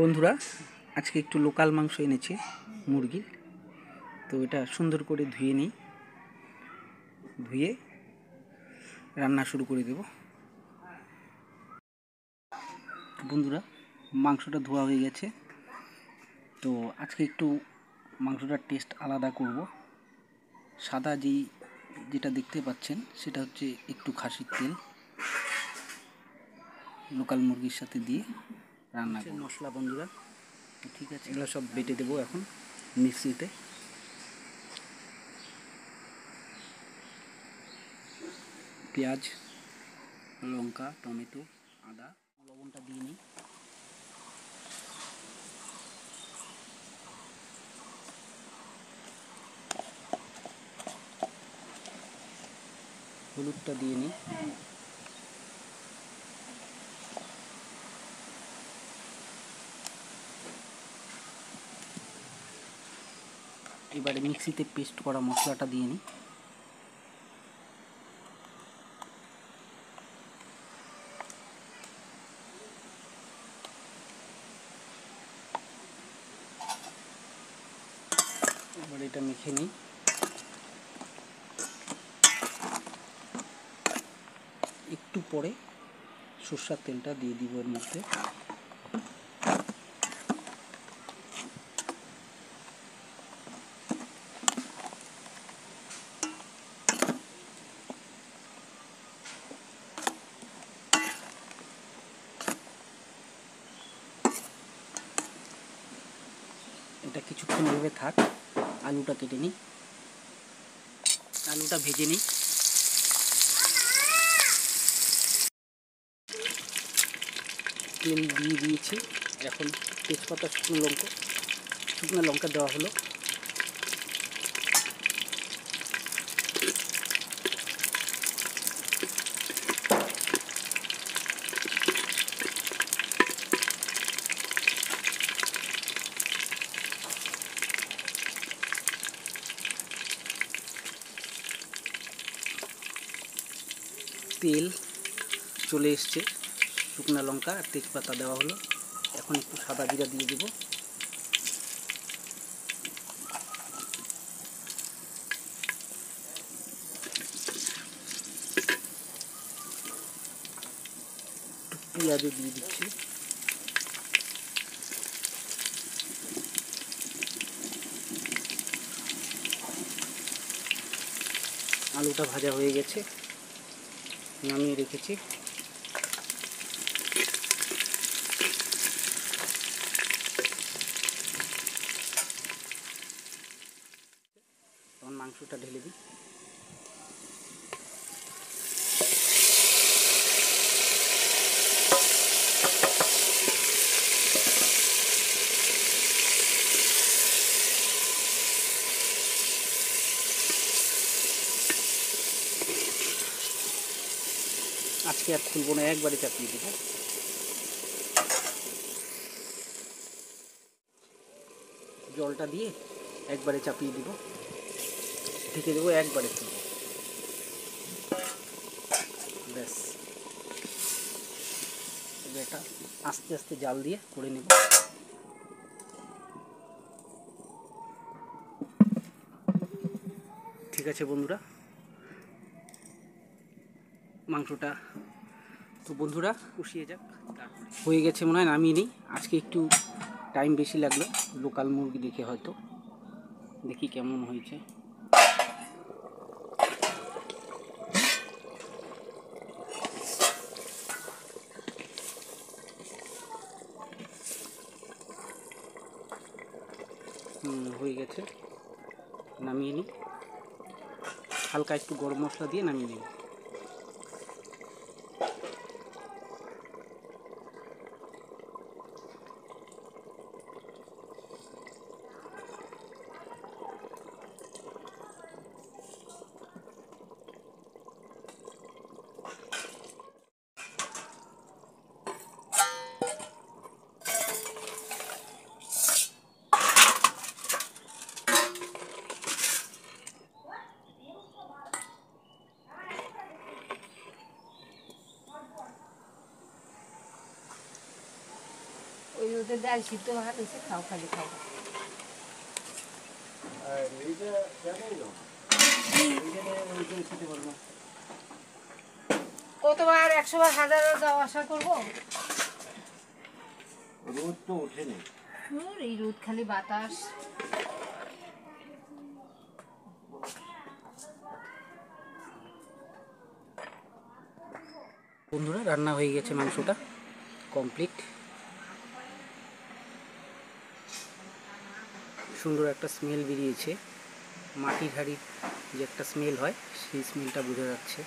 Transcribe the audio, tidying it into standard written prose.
বন্ধুরা, আজকে একটু লোকাল মাংস এনেছে মুরগির। তো এটা সুন্দর করে ধুয়ে নিই, ধুয়ে রান্না শুরু করে দেব। বন্ধুরা, মাংসটা ধোয়া হয়ে গেছে। তো আজকে একটু মাংসটার টেস্ট আলাদা করব। সাদা যেটা দেখতে পাচ্ছেন সেটা হচ্ছে একটু খাসির তেল লোকাল মুরগির সাথে দিয়ে রান্না করব। মশলা বন্ধুরা, ঠিক আছে, এগুলো সব বেটে দেবো এখন মিক্সিতে। পেঁয়াজ, লঙ্কা, টমেটো, আদা, লবণটা দিয়ে নিই। হলুদটা দিয়ে নিই। এবারে মিক্সিতে পেস্ট করা মশলাটা দিয়ে নিই। এবার এটা মেখে নিই। একটু পরে সরষের তেলটা দিয়ে দিব এর মধ্যে। এটা কিছুক্ষণ এভাবে থাক, আলুটা কেটে নিই, আলুটা ভেজে নিই। তেল দিয়ে দিয়েছি, এখন তেজপাতা, শুকনো লঙ্কা দেওয়া হলো। তেল চলে এসছে, শুকনো লঙ্কা আর তেজপাতা দেওয়া হলো। এখন একটু সাদা জিরা দিয়ে দেব। পেঁয়াজও দিয়ে দিচ্ছি। আলুটা ভাজা হয়ে গেছে, নামিয়ে রেখেছি। তখন মাংসটা ঢেলে দিই। আজকে আর খুলবো না, একবারে চাপিয়ে দেবো। জলটা দিয়ে একবারে চাপিয়ে দিব, ঢেকে দেবো, একবারে তুলব। ব্যাস, এটা আস্তে আস্তে জাল দিয়ে করে নেব। ঠিক আছে বন্ধুরা, মাংসটা তো বন্ধুরা কষিয়ে যাক, হয়ে গেছে মনে হয়, নামিয়ে নিই। আজকে একটু টাইম বেশি লাগলো লোকাল মুরগি দেখে, হয়তো দেখি কেমন হয়েছে। হয়ে গেছে, নামিয়ে নিই। হালকা একটু গরম মশলা দিয়ে নামিয়ে নিই। ওই ওদের ডাল সিদ্ধ ভাত হয়েছে, খাও খালি খাও। কতবার 100 বার 1000 যাওয়া আসা করবো? রোদ তো ওঠেনি। এই রোদ খালি বাতাস। বন্ধুরা রান্না হয়ে গেছে, মাংসটা কমপ্লিট। সুন্দর একটা স্মেল বেরিয়েছে, মাটির হাঁড়ির যে একটা স্মেল হয় সেই স্মেলটা বোঝা যাচ্ছে।